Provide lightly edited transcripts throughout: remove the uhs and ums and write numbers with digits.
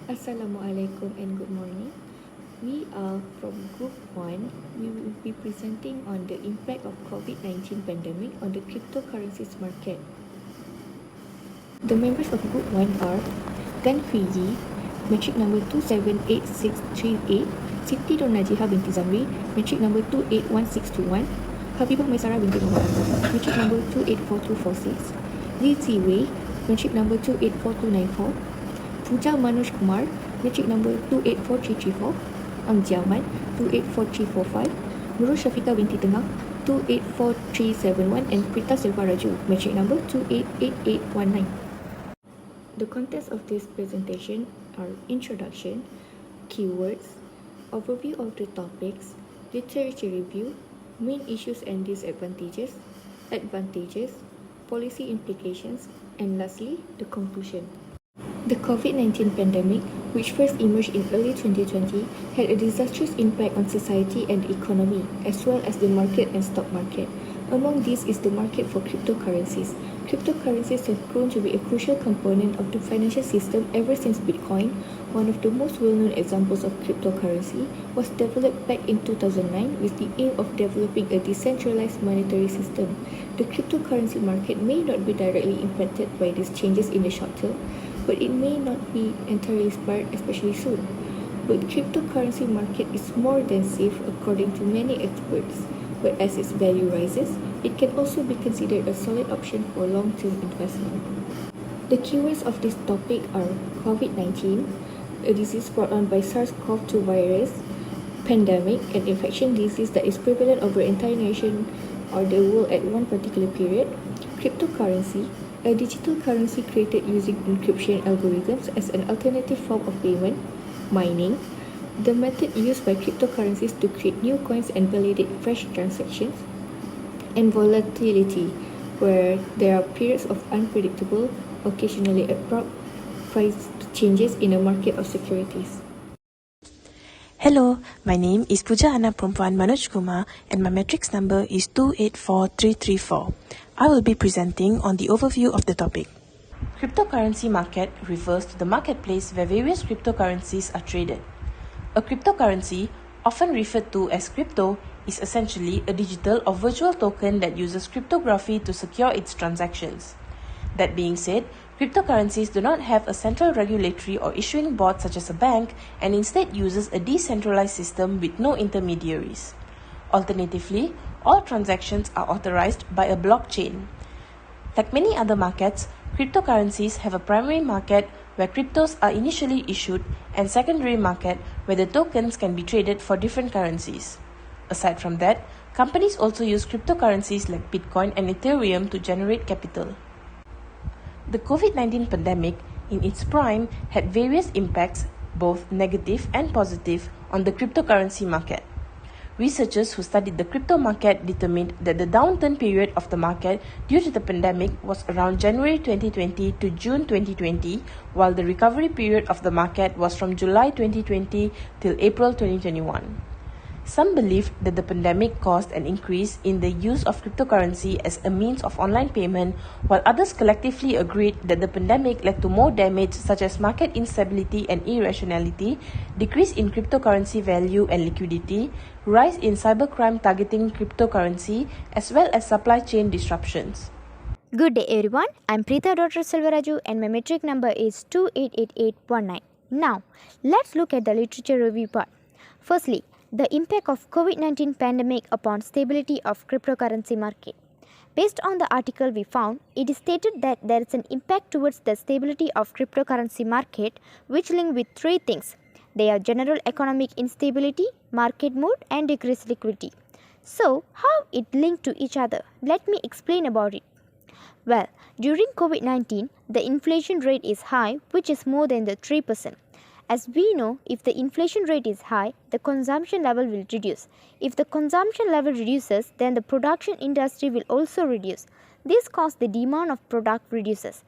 Assalamualaikum and good morning. We are from Group 1. We will be presenting on the impact of COVID-19 pandemic on the cryptocurrencies market. The members of Group 1 are Tzyy, metric number 278638, SITI NAJIHAH binti ZAMRI, metric number 281621, HABIBAH MAISARAH binti MOHD, metric number 284246, Tzyy, metric number 284294, POOJA MANOJ KUMAR, metric number 284334, Jaman 284345, NURUL SYAFIKA binti TENGAH 284371 and PREETHA SELVARAJU, metric number 288819. The contents of this presentation are introduction, keywords, overview of the topics, literature review, main issues and disadvantages, advantages, policy implications, and lastly, the conclusion. The COVID-19 pandemic, which first emerged in early 2020, had a disastrous impact on society and the economy, as well as the market and stock market. Among these is the market for cryptocurrencies. Cryptocurrencies have grown to be a crucial component of the financial system ever since Bitcoin, one of the most well-known examples of cryptocurrency, was developed back in 2009 with the aim of developing a decentralized monetary system. The cryptocurrency market may not be directly impacted by these changes in the short term, but it may not be entirely spared, especially soon. But the cryptocurrency market is more than safe according to many experts, but as its value rises, it can also be considered a solid option for long-term investment. The keywords of this topic are COVID-19, a disease brought on by SARS-CoV-2 virus, pandemic, an infection disease that is prevalent over entire nation or the world at one particular period, cryptocurrency, a digital currency created using encryption algorithms as an alternative form of payment, mining, the method used by cryptocurrencies to create new coins and validate fresh transactions, and volatility, where there are periods of unpredictable, occasionally abrupt price changes in a market of securities. Hello, my name is Pooja Anak Perempuan Manoj Kumar and my matrix number is 284334. I will be presenting on the overview of the topic. Cryptocurrency market refers to the marketplace where various cryptocurrencies are traded. A cryptocurrency, often referred to as crypto, is essentially a digital or virtual token that uses cryptography to secure its transactions. That being said, cryptocurrencies do not have a central regulatory or issuing board such as a bank and instead uses a decentralized system with no intermediaries. Alternatively, all transactions are authorized by a blockchain. Like many other markets, cryptocurrencies have a primary market where cryptos are initially issued and secondary market where the tokens can be traded for different currencies. Aside from that, companies also use cryptocurrencies like Bitcoin and Ethereum to generate capital. The COVID-19 pandemic, in its prime, had various impacts, both negative and positive, on the cryptocurrency market. Researchers who studied the crypto market determined that the downturn period of the market due to the pandemic was around January 2020 to June 2020, while the recovery period of the market was from July 2020 till April 2021. Some believed that the pandemic caused an increase in the use of cryptocurrency as a means of online payment, while others collectively agreed that the pandemic led to more damage such as market instability and irrationality, decrease in cryptocurrency value and liquidity, rise in cybercrime targeting cryptocurrency, as well as supply chain disruptions. Good day everyone, I am PREETHA Dr. SELVARAJU and my metric number is 288819. Now, let's look at the literature review part. Firstly, the impact of COVID-19 pandemic upon stability of cryptocurrency market. Based on the article we found, it is stated that there is an impact towards the stability of cryptocurrency market which link with three things. They are general economic instability, market mood and decreased liquidity. So, how it linked to each other? Let me explain about it. Well, during COVID-19, the inflation rate is high, which is more than the 3%. As we know, if the inflation rate is high, the consumption level will reduce. If the consumption level reduces, then the production industry will also reduce. This causes the demand of product reduces.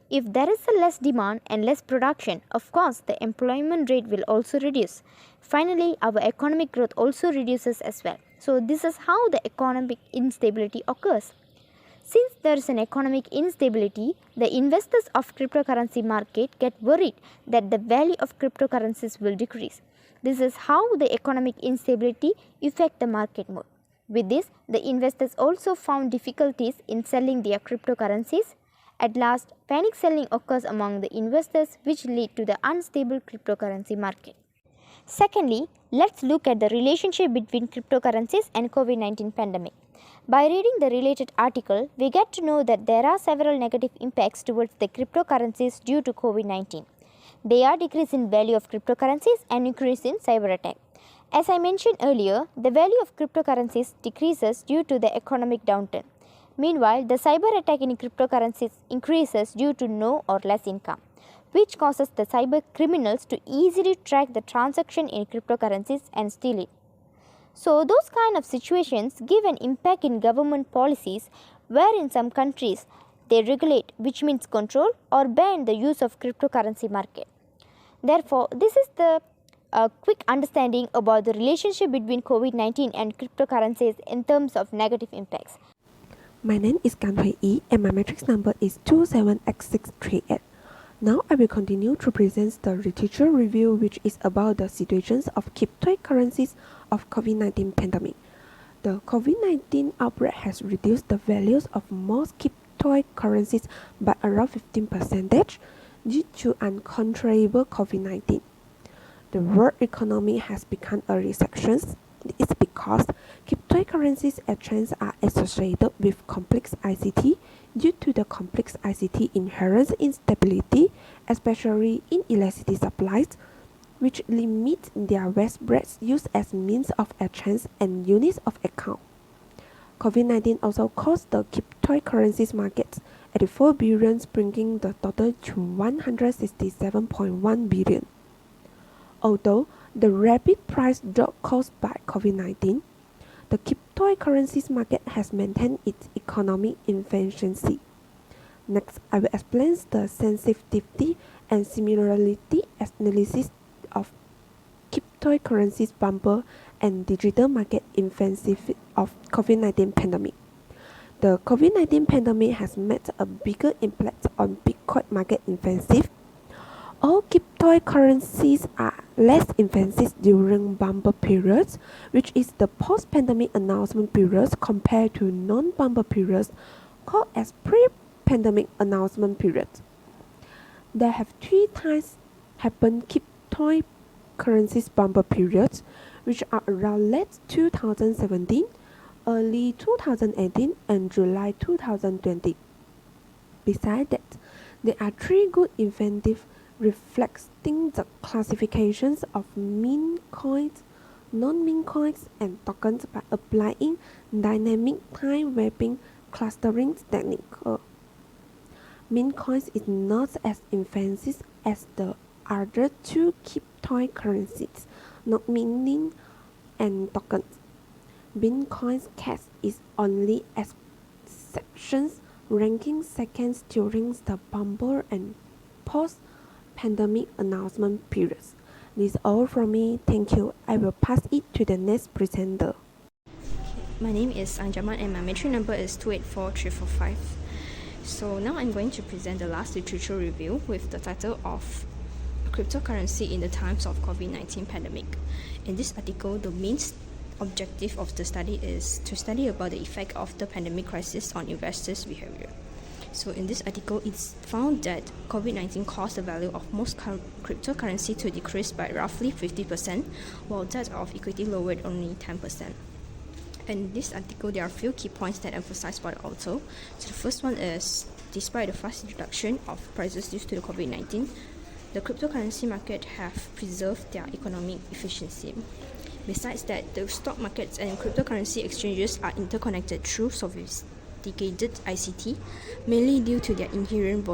If there is a less demand and less production, of course, the employment rate will also reduce. Finally, our economic growth also reduces as well. So, this is how the economic instability occurs. Since there is an economic instability, the investors of cryptocurrency market get worried that the value of cryptocurrencies will decrease. This is how the economic instability affects the market more. With this, the investors also found difficulties in selling their cryptocurrencies. At last, panic selling occurs among the investors, which lead to the unstable cryptocurrency market. Secondly, let's look at the relationship between cryptocurrencies and COVID-19 pandemic. By reading the related article, we get to know that there are several negative impacts towards the cryptocurrencies due to COVID-19. They are decrease in value of cryptocurrencies and increase in cyber attack. As I mentioned earlier, the value of cryptocurrencies decreases due to the economic downturn. Meanwhile, the cyber attack in cryptocurrencies increases due to no or less income, which causes the cyber criminals to easily track the transaction in cryptocurrencies and steal it. So, those kind of situations give an impact in government policies where in some countries they regulate, which means control or ban the use of cryptocurrency market. Therefore, this is the quick understanding about the relationship between COVID-19 and cryptocurrencies in terms of negative impacts. My name is Tzyy and my matrix number is 27x638. Now I will continue to present the literature review, which is about the situations of cryptocurrencies of COVID-19 pandemic. The COVID-19 outbreak has reduced the values of most cryptocurrencies by around 15% due to uncontrollable COVID-19. The world economy has become a recession. It's because cryptocurrencies exchanges are associated with complex ICT due to the complex ICT inherent instability, especially in electricity supplies, which limit their widespread use as means of exchange and units of account. COVID-19 also caused the cryptocurrencies market at 4 billion, bringing the total to 167.1 billion. Although the rapid price drop caused by COVID-19, the cryptocurrencies market has maintained its economic efficiency. Next, I will explain the sensitivity and similarity analysis of cryptocurrencies bumper and digital market efficiency of COVID-19 pandemic. The COVID-19 pandemic has made a bigger impact on Bitcoin market efficiency. All cryptocurrencies are less expensive during bumper periods, which is the post-pandemic announcement periods compared to non-bumper periods called as pre-pandemic announcement periods. There have 3 times happened cryptocurrencies bumper periods, which are around late 2017, early 2018, and July 2020. Besides that, there are 3 good incentives reflecting the classifications of meme coins, non-meme coins, and tokens by applying dynamic time-wrapping clustering technique. Meme coins is not as expensive as the other 2 cryptocurrencies, not meaning and tokens. Bitcoin's case is only exceptions, ranking seconds during the bumper and post-pandemic announcement periods. This is all from me. Thank you. I will pass it to the next presenter. My name is Anjaman and my matrix number is 284345. So now I'm going to present the last literature review with the title of Cryptocurrency in the Times of COVID-19 Pandemic. In this article, the main objective of the study is to study about the effect of the pandemic crisis on investors' behavior. So in this article, it's found that COVID-19 caused the value of most cryptocurrency to decrease by roughly 50%, while that of equity lowered only 10%. In this article, there are a few key points that emphasized by the author. So the first one is, despite the fast reduction of prices due to the COVID-19, the cryptocurrency market have preserved their economic efficiency. Besides that, the stock markets and cryptocurrency exchanges are interconnected through sophisticated ICT, mainly due to their inherent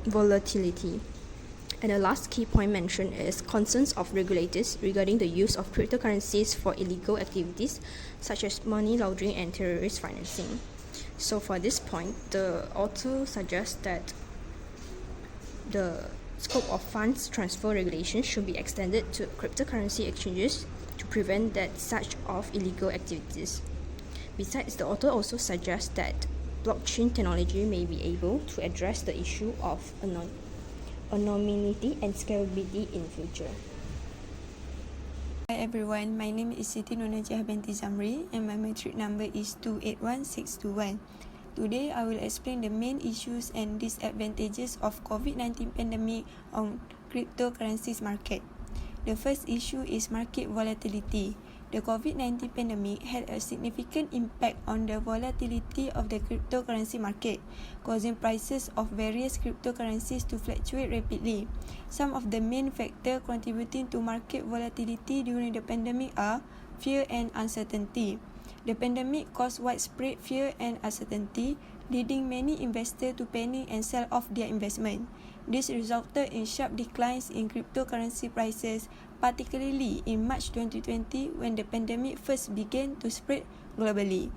volatility. And the last key point mentioned is concerns of regulators regarding the use of cryptocurrencies for illegal activities such as money laundering and terrorist financing. So for this point, the author suggests that the scope of funds transfer regulation should be extended to cryptocurrency exchanges to prevent that such of illegal activities. Besides, the author also suggests that blockchain technology may be able to address the issue of anonymity and scalability in future. Hi everyone, my name is SITI NAJIHAH binti ZAMRI and my matric number is 281621. Today I will explain the main issues and disadvantages of COVID-19 pandemic on cryptocurrencies market. The first issue is market volatility. The COVID-19 pandemic had a significant impact on the volatility of the cryptocurrency market, causing prices of various cryptocurrencies to fluctuate rapidly. Some of the main factors contributing to market volatility during the pandemic are fear and uncertainty. The pandemic caused widespread fear and uncertainty, leading many investors to panic and sell off their investment. This resulted in sharp declines in cryptocurrency prices, particularly in March 2020 when the pandemic first began to spread globally.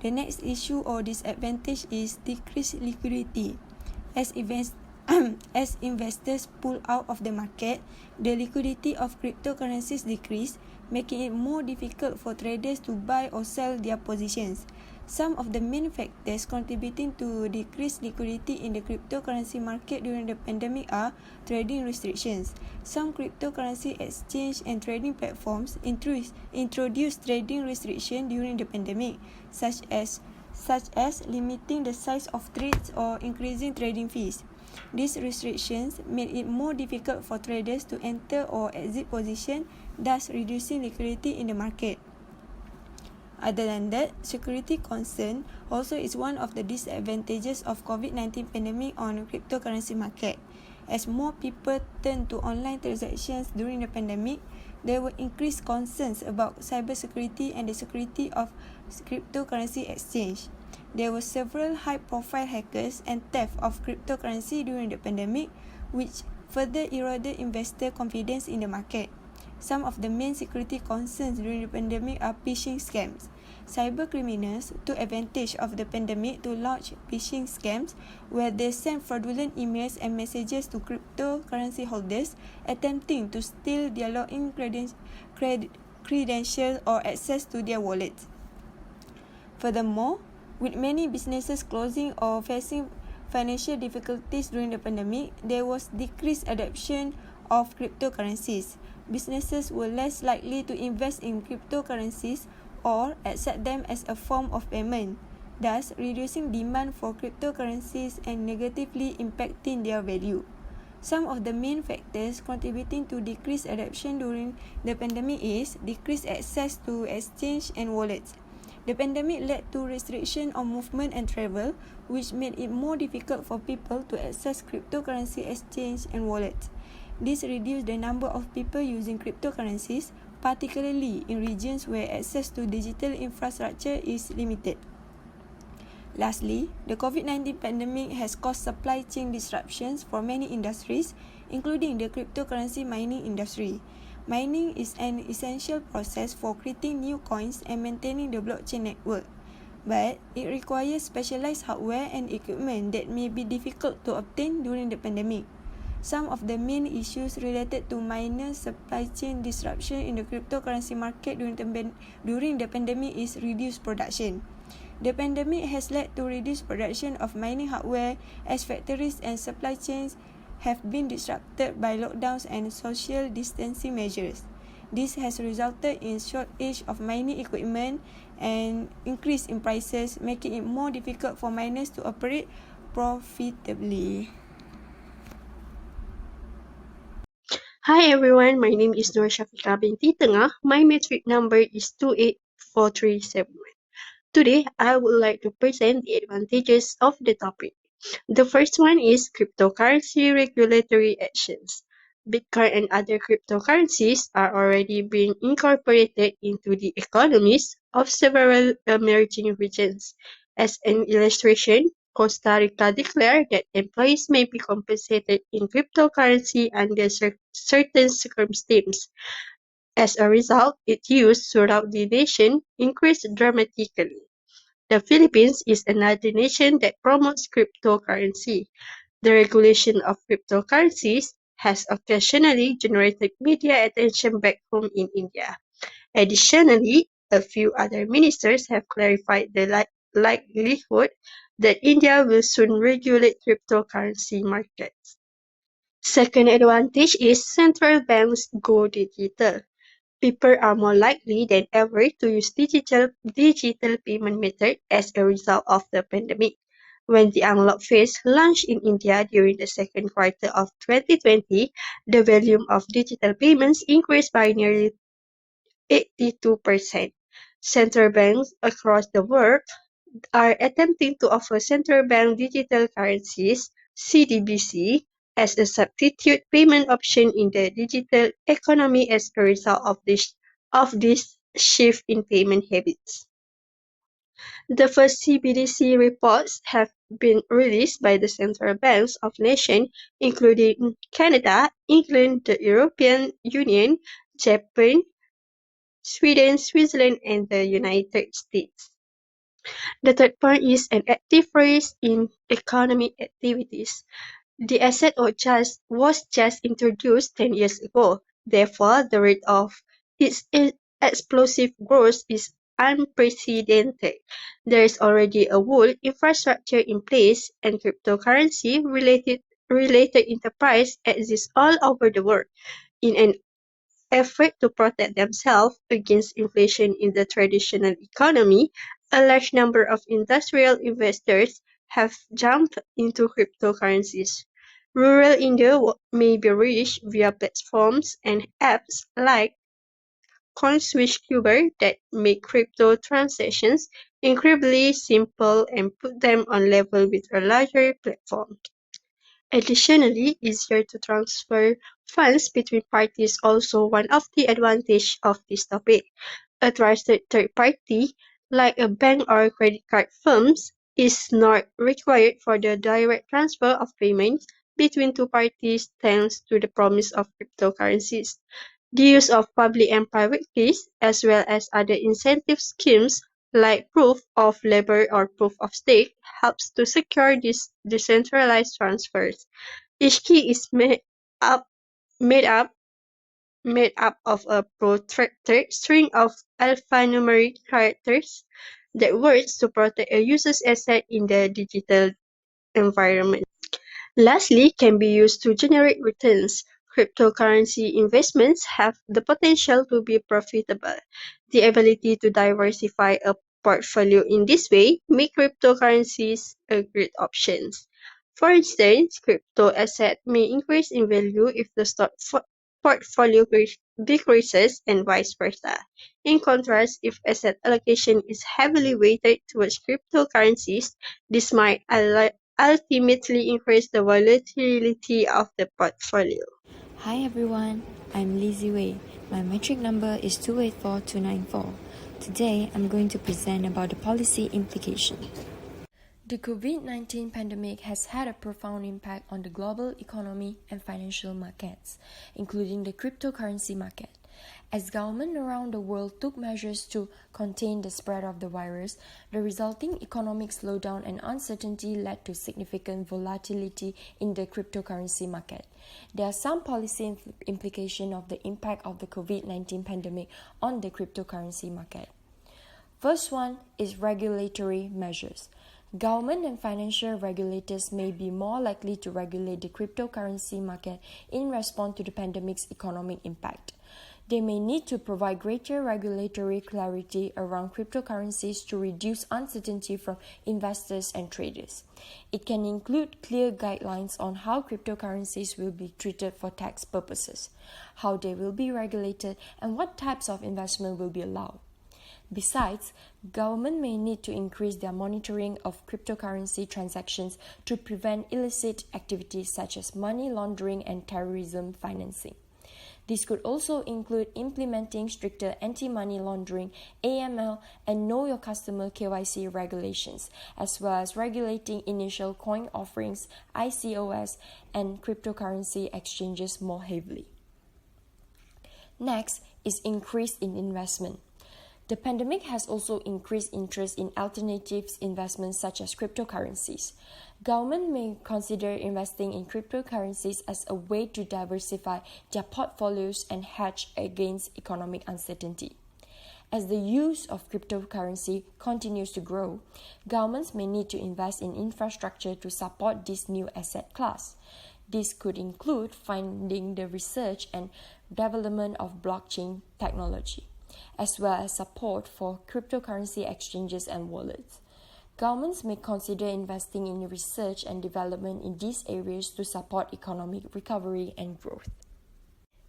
The next issue or disadvantage is decreased liquidity. As investors pull out of the market, the liquidity of cryptocurrencies decreased, making it more difficult for traders to buy or sell their positions. Some of the main factors contributing to decreased liquidity in the cryptocurrency market during the pandemic are trading restrictions. Some cryptocurrency exchange and trading platforms introduced trading restrictions during the pandemic, such as limiting the size of trades or increasing trading fees. These restrictions made it more difficult for traders to enter or exit positions, thus reducing liquidity in the market. Other than that, security concern also is one of the disadvantages of COVID-19 pandemic on the cryptocurrency market. As more people turn to online transactions during the pandemic, there were increased concerns about cybersecurity and the security of cryptocurrency exchange. There were several high-profile hackers and theft of cryptocurrency during the pandemic, which further eroded investor confidence in the market. Some of the main security concerns during the pandemic are phishing scams. Cybercriminals took advantage of the pandemic to launch phishing scams where they send fraudulent emails and messages to cryptocurrency holders attempting to steal their login credentials or access to their wallets. Furthermore, with many businesses closing or facing financial difficulties during the pandemic, there was decreased adoption of cryptocurrencies. Businesses were less likely to invest in cryptocurrencies or accept them as a form of payment, thus reducing demand for cryptocurrencies and negatively impacting their value. Some of the main factors contributing to decreased adoption during the pandemic is decreased access to exchange and wallets. The pandemic led to restriction on movement and travel, which made it more difficult for people to access cryptocurrency exchange and wallets. This reduced the number of people using cryptocurrencies, particularly in regions where access to digital infrastructure is limited. Lastly, the COVID-19 pandemic has caused supply chain disruptions for many industries, including the cryptocurrency mining industry. Mining is an essential process for creating new coins and maintaining the blockchain network, but it requires specialized hardware and equipment that may be difficult to obtain during the pandemic. Some of the main issues related to minor supply chain disruption in the cryptocurrency market during the pandemic is reduced production. The pandemic has led to reduced production of mining hardware as factories and supply chains have been disrupted by lockdowns and social distancing measures. This has resulted in shortage of mining equipment and increase in prices, making it more difficult for miners to operate profitably. Hi everyone, my name is SYAFIKA binti TENGAH. My matric number is 284371. Today, I would like to present the advantages of the topic. The first one is cryptocurrency regulatory actions. Bitcoin and other cryptocurrencies are already being incorporated into the economies of several emerging regions. As an illustration, Costa Rica declared that employees may be compensated in cryptocurrency under certain circumstances. As a result, its use throughout the nation increased dramatically. The Philippines is another nation that promotes cryptocurrency. The regulation of cryptocurrencies has occasionally generated media attention back home in India. Additionally, a few other ministers have clarified the likelihood that India will soon regulate cryptocurrency markets. Second advantage is central banks go digital. People are more likely than ever to use digital payment method as a result of the pandemic. When the unlock phase launched in India during the second quarter of 2020, the volume of digital payments increased by nearly 82%. Central banks across the world are attempting to offer central bank digital currencies (CDBC) as a substitute payment option in the digital economy as a result of this shift in payment habits. The first CBDC reports have been released by the central banks of nations including Canada, England, the European Union, Japan, Sweden, Switzerland, and the United States. The third point is an active rise in economic activities. The asset was just introduced 10 years ago. Therefore, the rate of its explosive growth is unprecedented. There is already a whole infrastructure in place, and cryptocurrency related enterprise exist all over the world. In an effort to protect themselves against inflation in the traditional economy, a large number of industrial investors have jumped into cryptocurrencies. Rural India may be reached via platforms and apps like CoinSwitchCuber that make crypto transactions incredibly simple and put them on level with a larger platform. Additionally, easier to transfer funds between parties also one of the advantages of this topic. A trusted third party, like a bank or credit card firms, is not required for the direct transfer of payments between two parties thanks to the promise of cryptocurrencies. The use of public and private keys, as well as other incentive schemes like proof of labor or proof of stake, helps to secure these decentralized transfers. Each key is made up of a protracted string of alphanumeric characters that works to protect a user's asset in the digital environment. Lastly, can be used to generate returns. Cryptocurrency investments have the potential to be profitable. The ability to diversify a portfolio in this way make cryptocurrencies a great option. For instance, crypto asset may increase in value if the stock portfolio decreases and vice versa. In contrast, if asset allocation is heavily weighted towards cryptocurrencies, this might ultimately increase the volatility of the portfolio. Hi everyone, I'm Lizzie Wei. My metric number is 284294. Today, I'm going to present about the policy implication. The COVID-19 pandemic has had a profound impact on the global economy and financial markets, including the cryptocurrency market. As governments around the world took measures to contain the spread of the virus, the resulting economic slowdown and uncertainty led to significant volatility in the cryptocurrency market. There are some policy implications of the impact of the COVID-19 pandemic on the cryptocurrency market. First one is regulatory measures. Government and financial regulators may be more likely to regulate the cryptocurrency market in response to the pandemic's economic impact. They may need to provide greater regulatory clarity around cryptocurrencies to reduce uncertainty from investors and traders. It can include clear guidelines on how cryptocurrencies will be treated for tax purposes, how they will be regulated, and what types of investment will be allowed. Besides, government may need to increase their monitoring of cryptocurrency transactions to prevent illicit activities such as money laundering and terrorism financing. This could also include implementing stricter anti-money laundering, AML, and Know Your Customer KYC regulations, as well as regulating initial coin offerings, ICOs, and cryptocurrency exchanges more heavily. Next is increase in investment. The pandemic has also increased interest in alternatives investments such as cryptocurrencies. Government may consider investing in cryptocurrencies as a way to diversify their portfolios and hedge against economic uncertainty. As the use of cryptocurrency continues to grow, governments may need to invest in infrastructure to support this new asset class. This could include funding the research and development of blockchain technology, as well as support for cryptocurrency exchanges and wallets. Governments may consider investing in research and development in these areas to support economic recovery and growth.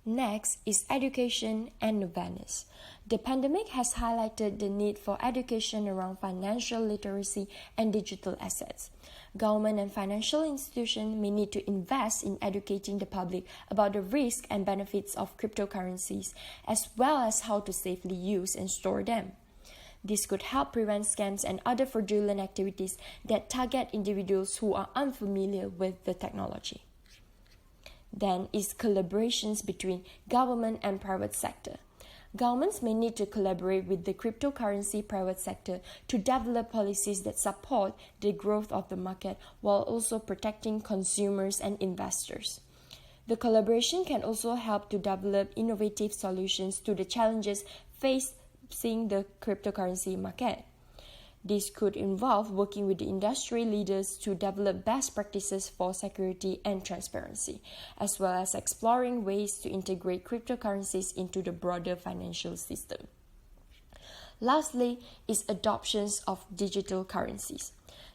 Next is education and awareness. The pandemic has highlighted the need for education around financial literacy and digital assets. Government and financial institutions may need to invest in educating the public about the risks and benefits of cryptocurrencies, as well as how to safely use and store them. This could help prevent scams and other fraudulent activities that target individuals who are unfamiliar with the technology. Then is collaborations between government and private sector. Governments may need to collaborate with the cryptocurrency private sector to develop policies that support the growth of the market while also protecting consumers and investors. The collaboration can also help to develop innovative solutions to the challenges facing the cryptocurrency market. This could involve working with the industry leaders to develop best practices for security and transparency, as well as exploring ways to integrate cryptocurrencies into the broader financial system. Lastly is adoptions of digital currencies.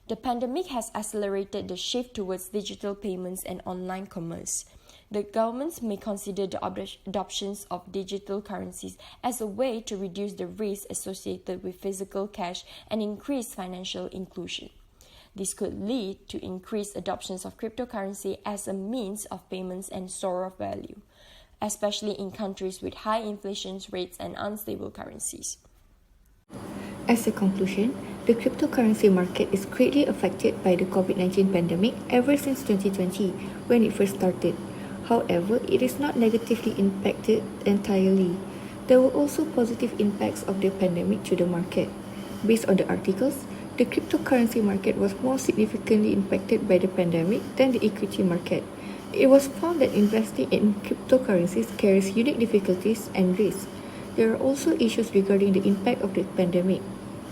The pandemic has accelerated the shift towards digital payments and online commerce. The governments may consider the adoptions of digital currencies as a way to reduce the risk associated with physical cash and increase financial inclusion. This could lead to increased adoptions of cryptocurrency as a means of payments and store of value, especially in countries with high inflation rates and unstable currencies. As a conclusion, the cryptocurrency market is greatly affected by the COVID-19 pandemic ever since 2020 when it first started. However, it is not negatively impacted entirely. There were also positive impacts of the pandemic to the market. Based on the articles, the cryptocurrency market was more significantly impacted by the pandemic than the equity market. It was found that investing in cryptocurrencies carries unique difficulties and risks. There are also issues regarding the impact of the pandemic,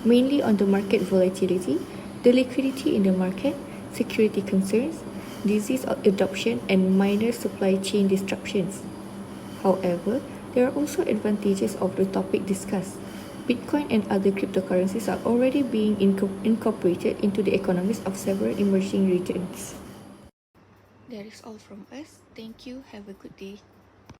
mainly on the market volatility, the liquidity in the market, security concerns, disease adoption, and minor supply chain disruptions. However, there are also advantages of the topic discussed. Bitcoin and other cryptocurrencies are already being incorporated into the economies of several emerging regions. That is all from us. Thank you. Have a good day.